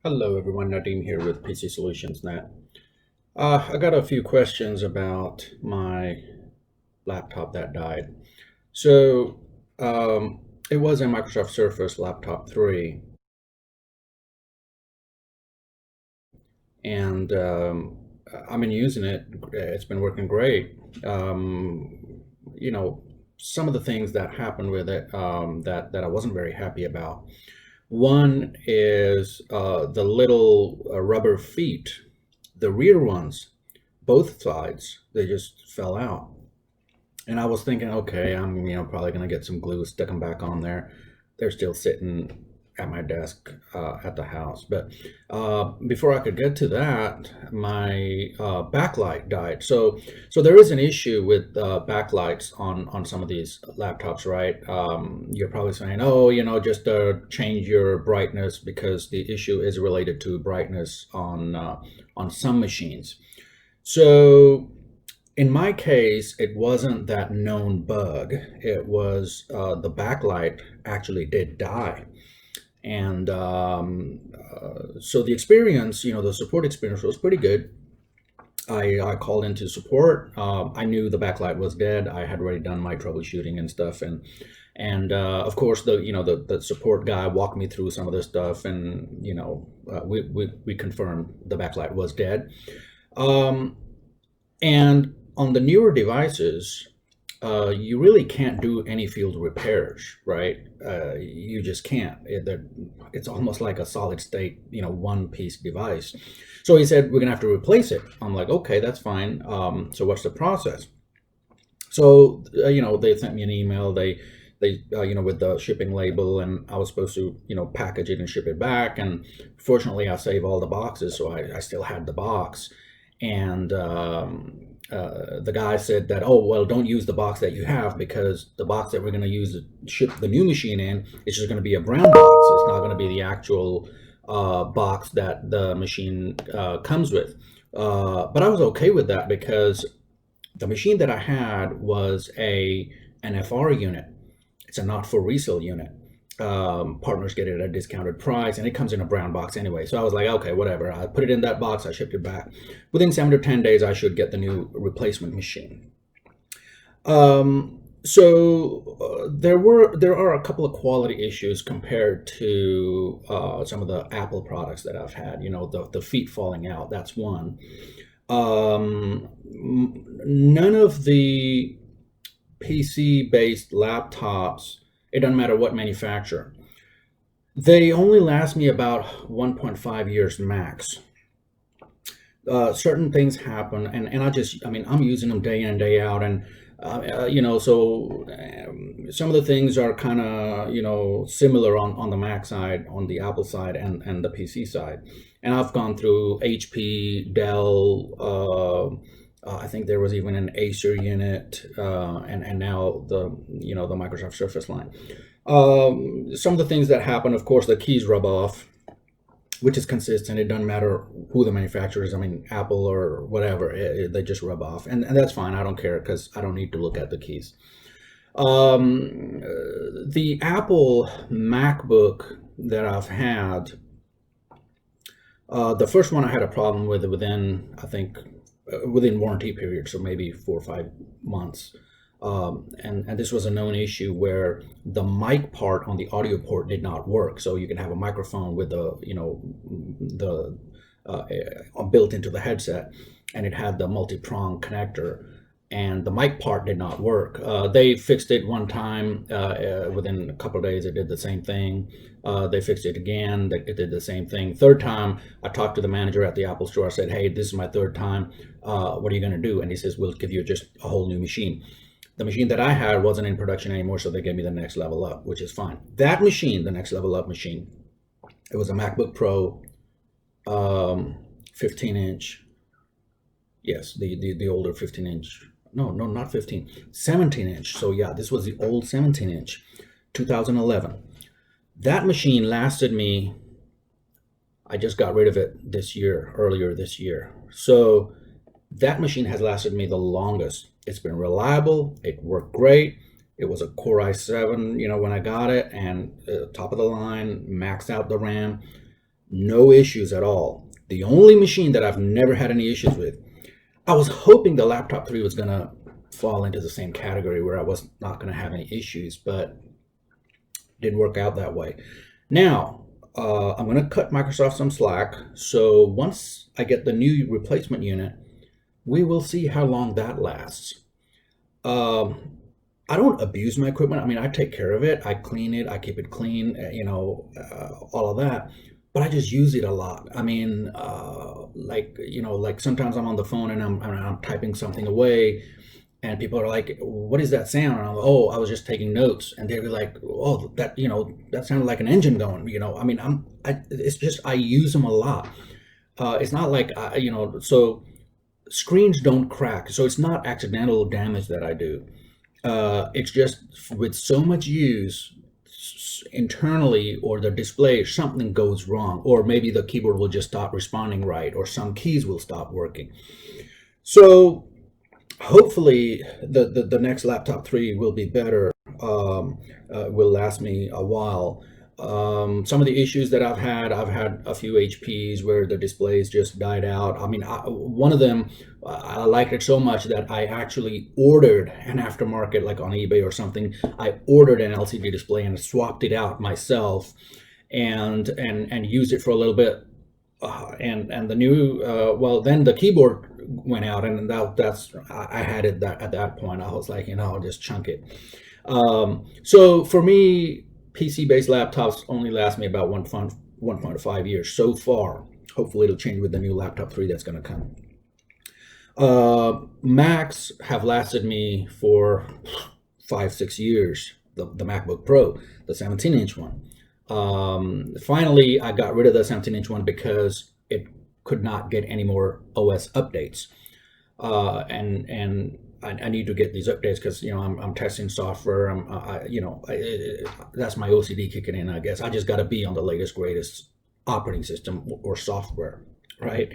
Hello everyone, Nadeem here with PC.Solutions.Net. I got a few questions about my laptop that died. So it was a Microsoft Surface Laptop 3, and I've been using it. It's been working great. Um, you know, some of the things that happened with it that I wasn't very happy about. One is the little rubber feet, the rear ones, both sides, they just fell out. And I was thinking, okay, I'm probably gonna get some glue, stick them back on there. They're still sitting at my desk at the house. But before I could get to that, my backlight died. So there is an issue with backlights on some of these laptops, right? You're probably saying, oh, just change your brightness because the issue is related to brightness on some machines. So in my case, it wasn't that known bug. It was the backlight actually did die. And so the experience, the support experience was pretty good. I called into support. I knew the backlight was dead. I had already done my troubleshooting and stuff, and of course the support guy walked me through some of this stuff, and we confirmed the backlight was dead. Um, and on the newer devices, you really can't do any field repairs, right? You just can't. It's almost like a solid state, one piece device. So he said, we're gonna have to replace it. I'm like, okay, that's fine. So what's the process? So, they sent me an email. They with the shipping label, and I was supposed to, package it and ship it back. And fortunately, I saved all the boxes, so I still had the box. And the guy said that, oh, well, don't use the box that you have because the box that we're going to use to ship the new machine in is just going to be a brown box. It's not going to be the actual box that the machine comes with. But I was okay with that because the machine that I had was a NFR unit. It's a not for resale unit. Partners get it at a discounted price, and it comes in a brown box anyway. So I was like, okay, whatever. I put it in that box. I shipped it back. Within 7 to 10 days, I should get the new replacement machine. There are a couple of quality issues compared to some of the Apple products that I've had. The feet falling out. That's one. None of the PC-based laptops, it doesn't matter what manufacturer, they only last me about 1.5 years max. Certain things happen, and I'm using them day in and day out, and some of the things are kind of, similar on the Mac side, on the Apple side, and the PC side. And I've gone through HP, Dell, I think there was even an Acer unit, and now the Microsoft Surface line. Some of the things that happen, of course, the keys rub off, which is consistent. It doesn't matter who the manufacturer is. I mean, Apple or whatever, they just rub off, and that's fine. I don't care because I don't need to look at the keys. The Apple MacBook that I've had, the first one I had a problem with within, I think, within warranty period, so maybe 4 or 5 months. And this was a known issue where the mic part on the audio port did not work. So you can have a microphone with the built into the headset, and it had the multi-prong connector, and the mic part did not work. They fixed it one time. Within a couple of days, it did the same thing. They fixed it again. It did the same thing. Third time, I talked to the manager at the Apple store. I said, hey, this is my third time. What are you going to do? And he says, we'll give you just a whole new machine. The machine that I had wasn't in production anymore, so they gave me the next level up, which is fine. That machine, the next level up machine, it was a MacBook Pro, 15-inch. Yes, the older 15-inch. No, not 15, 17-inch. So yeah, this was the old 17-inch, 2011. That machine lasted me, I just got rid of it earlier this year. So that machine has lasted me the longest. It's been reliable. It worked great. It was a Core i7, when I got it, and top of the line, maxed out the RAM. No issues at all. The only machine that I've never had any issues with, I was hoping the laptop 3 was going to fall into the same category where I was not going to have any issues, but didn't work out that way. Now, I'm going to cut Microsoft some slack. So once I get the new replacement unit, we will see how long that lasts. Um, I don't abuse my equipment. I mean, I take care of it. I clean it. I keep it clean, all of that. But I just use it a lot. I mean, like sometimes I'm on the phone and I'm typing something away, and people are like, "What is that sound?" And I'm like, "Oh, I was just taking notes." And they'd be like, "Oh, that sounded like an engine going." I mean, it's just I use them a lot. It's not like so screens don't crack, so it's not accidental damage that I do. It's just with so much use internally, or the display, something goes wrong, or maybe the keyboard will just stop responding right, or some keys will stop working. So hopefully the next laptop 3 will be better, will last me a while. Some of the issues that I've had a few HPs where the displays just died out. I mean, one of them, I liked it so much that I actually ordered an aftermarket, like on eBay or something. I ordered an LCD display and swapped it out myself, and used it for a little bit. And the new, well, then the keyboard went out, and that's I had it at that point. I was like, I'll just chunk it. So for me, PC-based laptops only last me about 1.5 years so far. Hopefully it'll change with the new laptop 3 that's going to come. Macs have lasted me for 5-6 years. The MacBook Pro, the 17-inch one. Finally, I got rid of the 17-inch one because it could not get any more OS updates. And I need to get these updates because I'm testing software. That's my OCD kicking in. I guess I just got to be on the latest greatest operating system or software, right?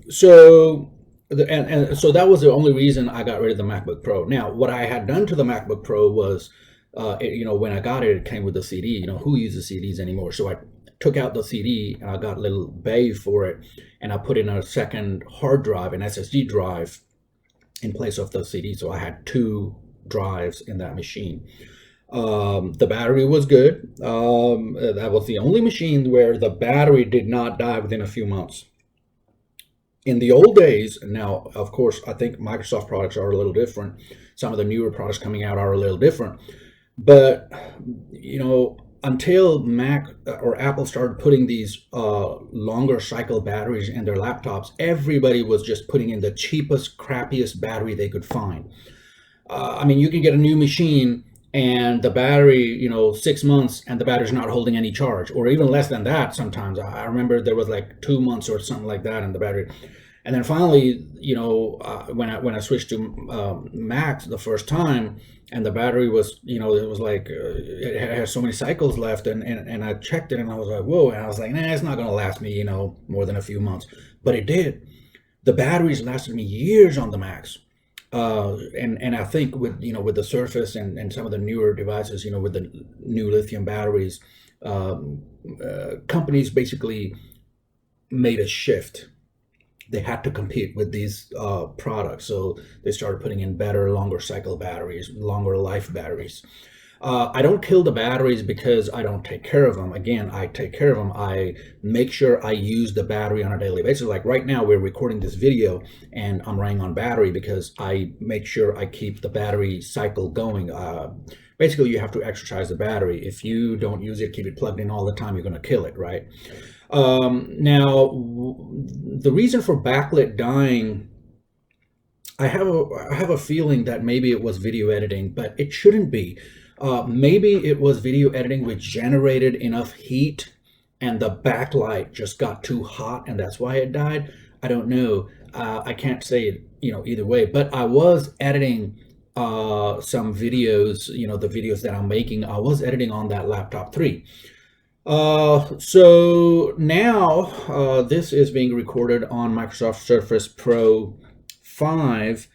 So so that was the only reason I got rid of the MacBook Pro. Now, what I had done to the MacBook Pro was, when I got it, it came with the CD. Who uses CDs anymore? So I took out the CD and I got a little bay for it, and I put in a second hard drive, an SSD drive, in place of the CD. So I had 2 drives in that machine. The battery was good. That was the only machine where the battery did not die within a few months. In the old days, now, of course, I think Microsoft products are a little different. Some of the newer products coming out are a little different. But, until Mac or Apple started putting these longer cycle batteries in their laptops, everybody was just putting in the cheapest, crappiest battery they could find. I mean, you can get a new machine and the battery, 6 months, and the battery's not holding any charge, or even less than that sometimes. I remember there was like 2 months or something like that in the battery. And then finally, when I switched to Macs the first time, and the battery was, it was like, it has so many cycles left, and I checked it, and I was like, whoa, and I was like, nah, it's not going to last me, more than a few months. But it did. The batteries lasted me years on the Macs. And I think with the Surface and some of the newer devices, with the new lithium batteries, companies basically made a shift. They had to compete with these products, so they started putting in better, longer cycle batteries, longer life batteries. I don't kill the batteries because I don't take care of them. Again, I take care of them. I make sure I use the battery on a daily basis. Like right now, we're recording this video and I'm running on battery because I make sure I keep the battery cycle going. Basically, you have to exercise the battery. If you don't use it, keep it plugged in all the time, you're going to kill it, right? Now, the reason for backlit dying, I have a feeling that maybe it was video editing, but it shouldn't be. Maybe it was video editing which generated enough heat and the backlight just got too hot and that's why it died. I don't know. I can't say it, either way, but I was editing some videos, the videos that I'm making, I was editing on that laptop 3. So now this is being recorded on Microsoft Surface Pro 5.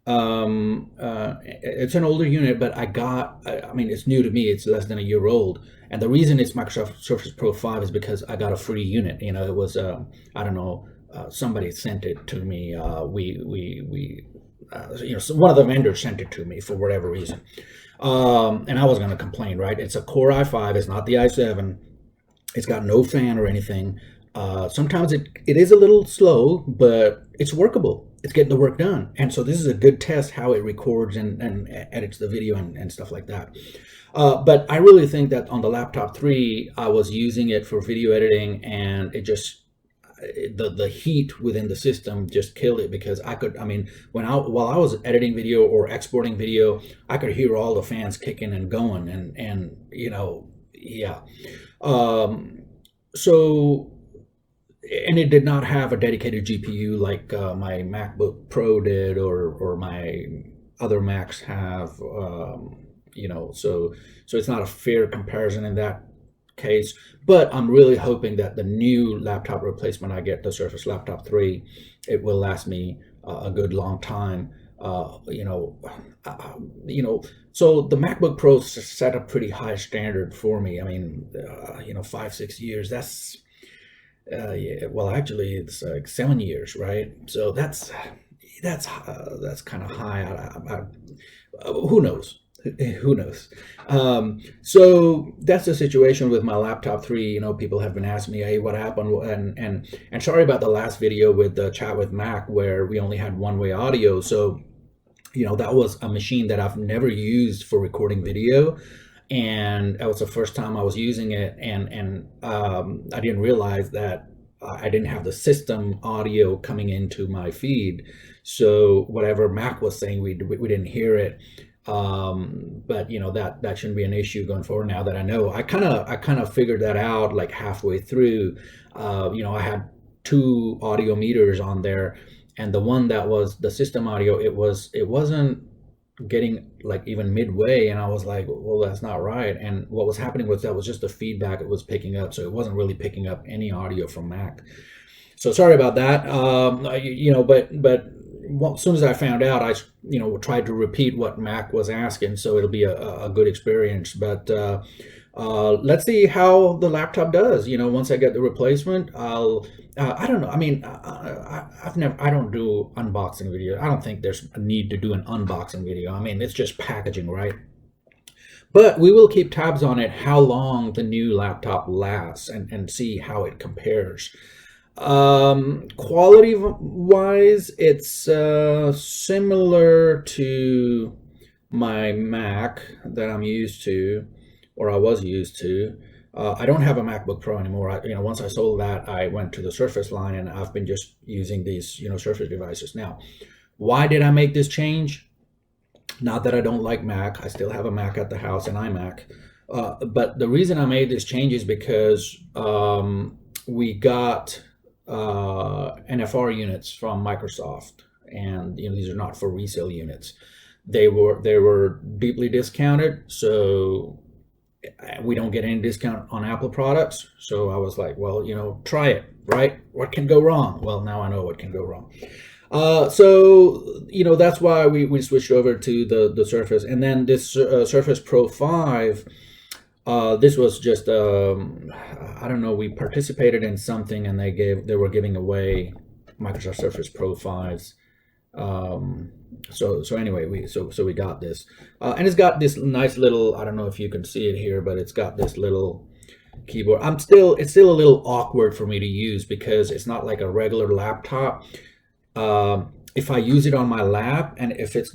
It's an older unit, but I mean, it's new to me. It's less than a year old, And the reason it's Microsoft Surface Pro 5 is because I got a free unit. It was I don't know, somebody sent it to me. So one of the vendors sent it to me for whatever reason, and I was going to complain, right? It's a Core i5. It's not the i7. It's got no fan or anything. Sometimes it is a little slow, but it's workable. It's getting the work done. And so this is a good test how it records and edits the video and stuff like that. But I really think that on the laptop 3, I was using it for video editing, and it just, the heat within the system just killed it, because while I was editing video or exporting video, I could hear all the fans kicking and going, and yeah. So, and it did not have a dedicated GPU like my MacBook Pro did, or my other Macs have. So it's not a fair comparison in that case. But I'm really hoping that the new laptop replacement I get, the Surface Laptop 3, it will last me a good long time. So the MacBook Pro set a pretty high standard for me. 5-6 years. That's yeah, well, actually, it's like 7 years, right? So that's kind of high. Who knows? Who knows? So that's the situation with my laptop 3. People have been asking me, hey, what happened? And sorry about the last video with the Chat with Mac, where we only had one-way audio. So that was a machine that I've never used for recording video, and that was the first time I was using it, and I didn't realize that I didn't have the system audio coming into my feed. So whatever Mac was saying, we didn't hear it. But that shouldn't be an issue going forward. Now that I know, I kind of figured that out like halfway through. I had 2 audio meters on there, and the one that was the system audio, it wasn't getting like even midway, and I was like, well, that's not right. And what was happening was that was just the feedback it was picking up, so it wasn't really picking up any audio from Mac. So sorry about that. But as soon as I found out, I tried to repeat what Mac was asking, so it'll be a good experience. But let's see how the laptop does. Once I get the replacement, I don't know. I don't do unboxing video. I don't think there's a need to do an unboxing video. It's just packaging, right? But we will keep tabs on it, how long the new laptop lasts, and see how it compares. Quality wise, it's similar to my Mac that I'm used to, or I was used to. I don't have a MacBook Pro anymore. Once I sold that, I went to the Surface line, and I've been just using these, Surface devices. Now, why did I make this change? Not that I don't like Mac. I still have a Mac at the house, an iMac. But the reason I made this change is because we got NFR units from Microsoft, and these are not for resale units. They were deeply discounted, so we don't get any discount on Apple products. So I was like, well, try it, right? What can go wrong? Well, now I know what can go wrong. So that's why we switched over to the Surface. And then this Surface Pro 5, this was just I don't know, we participated in something, and they were giving away Microsoft Surface Pro 5s. So anyway, we got this, and it's got this nice little, I don't know if you can see it here, but it's got this little keyboard. It's still a little awkward for me to use, because it's not like a regular laptop. If I use it on my lap, and if it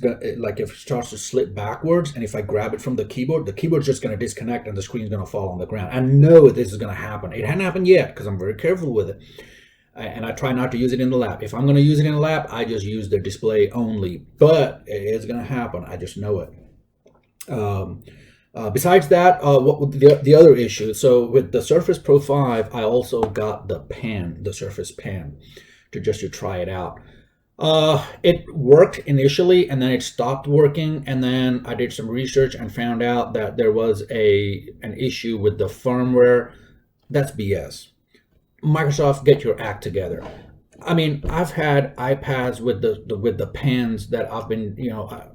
starts to slip backwards, and if I grab it from the keyboard's just going to disconnect, and the screen's going to fall on the ground. I know this is going to happen. It hadn't happened yet, because I'm very careful with it, and I try not to use it in the lap. If I'm going to use it in the lap, I just use the display only. But it's going to happen. I just know it. Besides that, what the other issue? So with the Surface Pro 5, I also got the pen, the Surface Pen, to try it out. It worked initially, and then it stopped working, and then I did some research and found out that there was an issue with the firmware. That's BS. Microsoft, get your act together. I've had iPads with the pens that I've been,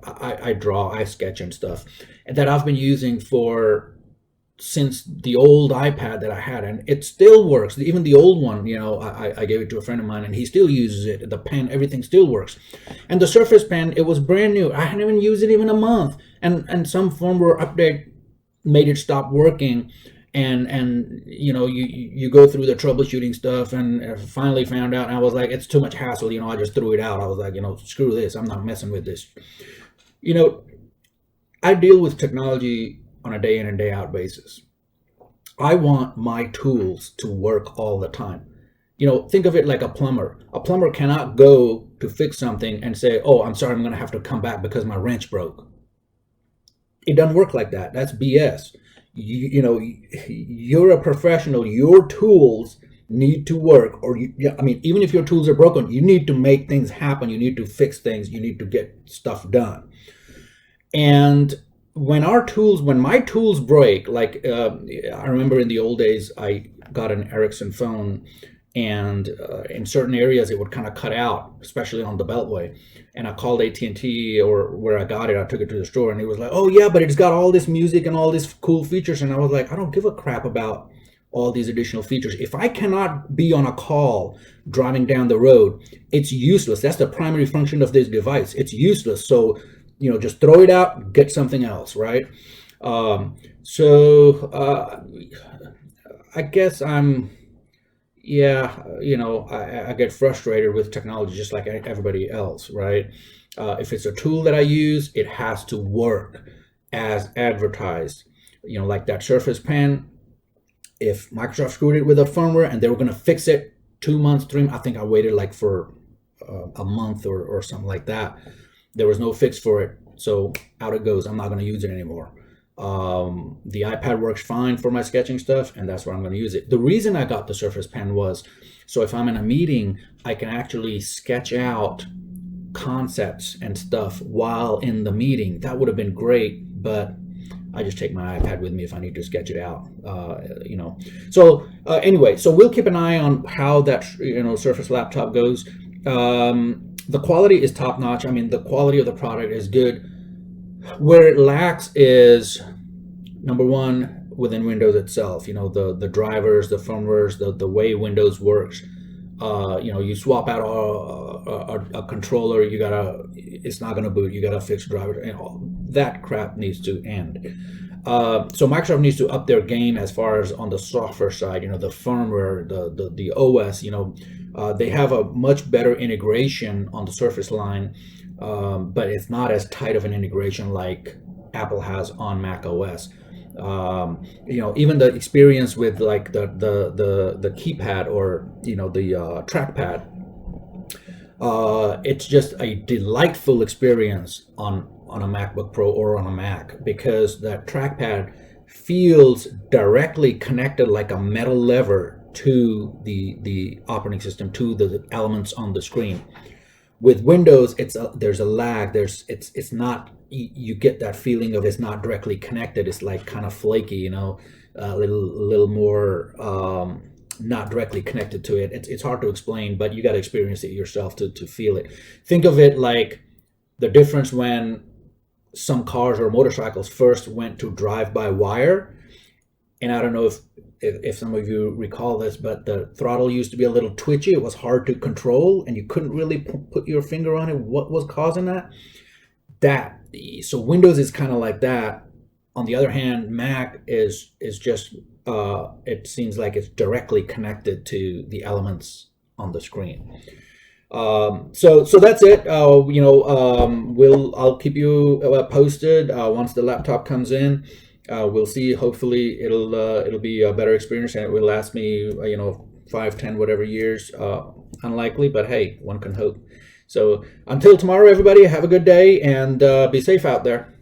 I draw, I sketch and stuff, that I've been using for since the old iPad that I had, and it still works. Even the old one, I gave it to a friend of mine, and he still uses it. The pen, everything still works. And the Surface Pen, it was brand new. I hadn't even used it even a month, and some firmware update made it stop working. And you go through the troubleshooting stuff, and I finally found out. And I was like, it's too much hassle. I just threw it out. I was like, screw this. I'm not messing with this. You know, I deal with technology on a day in and day out basis. I want my tools to work all the time. Think of it like a plumber. A plumber cannot go to fix something and say, "Oh, I'm sorry, I'm going to have to come back because my wrench broke." It doesn't work like that. That's BS. You're a professional. Your tools need to work, or even if your tools are broken, you need to make things happen. You need to fix things. You need to get stuff done. And when my tools break, like I remember in the old days, I got an Ericsson phone, and in certain areas it would kind of cut out, especially on the Beltway. And I called AT&T, or where I got it, I took it to the store, and he was like, "Oh yeah, but it's got all this music and all these cool features." And I was like, I don't give a crap about all these additional features. If I cannot be on a call driving down the road, it's useless. That's the primary function of this device. It's useless. So just throw it out, get something else, right? I guess I get frustrated with technology just like everybody else, right? If it's a tool that I use, it has to work as advertised. Like that Surface Pen, if Microsoft screwed it with a firmware and they were going to fix it 2 months, 3 months, I think I waited like for a month or something like that. There was no fix for it, so out it goes. I'm not going to use it anymore. The iPad works fine for my sketching stuff, and that's where I'm going to use it. The reason I got the Surface Pen was so if I'm in a meeting, I can actually sketch out concepts and stuff while in the meeting. That would have been great, but I just take my iPad with me if I need to sketch it out. Anyway, so we'll keep an eye on how that Surface laptop goes. The quality is top notch. I mean, the quality of the product is good. Where it lacks is, number one, within Windows itself. The drivers, the firmwares, the way Windows works. You swap out a controller, it's not gonna boot. You gotta fix drivers, and all that crap needs to end. So Microsoft needs to up their game as far as on the software side. The firmware, the OS. They have a much better integration on the Surface line, but it's not as tight of an integration like Apple has on Mac OS. Even the experience with like the keypad or the trackpad, it's just a delightful experience on a MacBook Pro or on a Mac, because that trackpad feels directly connected like a metal lever to the operating system, to the elements on the screen. With Windows, there's a lag. It's not, you get that feeling of it's not directly connected. It's like kind of flaky, a little more not directly connected to it. It's hard to explain, but you got to experience it yourself to feel it. Think of it like the difference when some cars or motorcycles first went to drive-by-wire. And I don't know if some of you recall this, but the throttle used to be a little twitchy. It was hard to control, and you couldn't really put your finger on it. What was causing that? So Windows is kind of like that. On the other hand, Mac is just it seems like it's directly connected to the elements on the screen. So that's it. I'll keep you posted once the laptop comes in. We'll see. Hopefully, it'll be a better experience, and it will last me 5, 10, whatever years. Unlikely, but hey, one can hope. So until tomorrow, everybody, have a good day and be safe out there.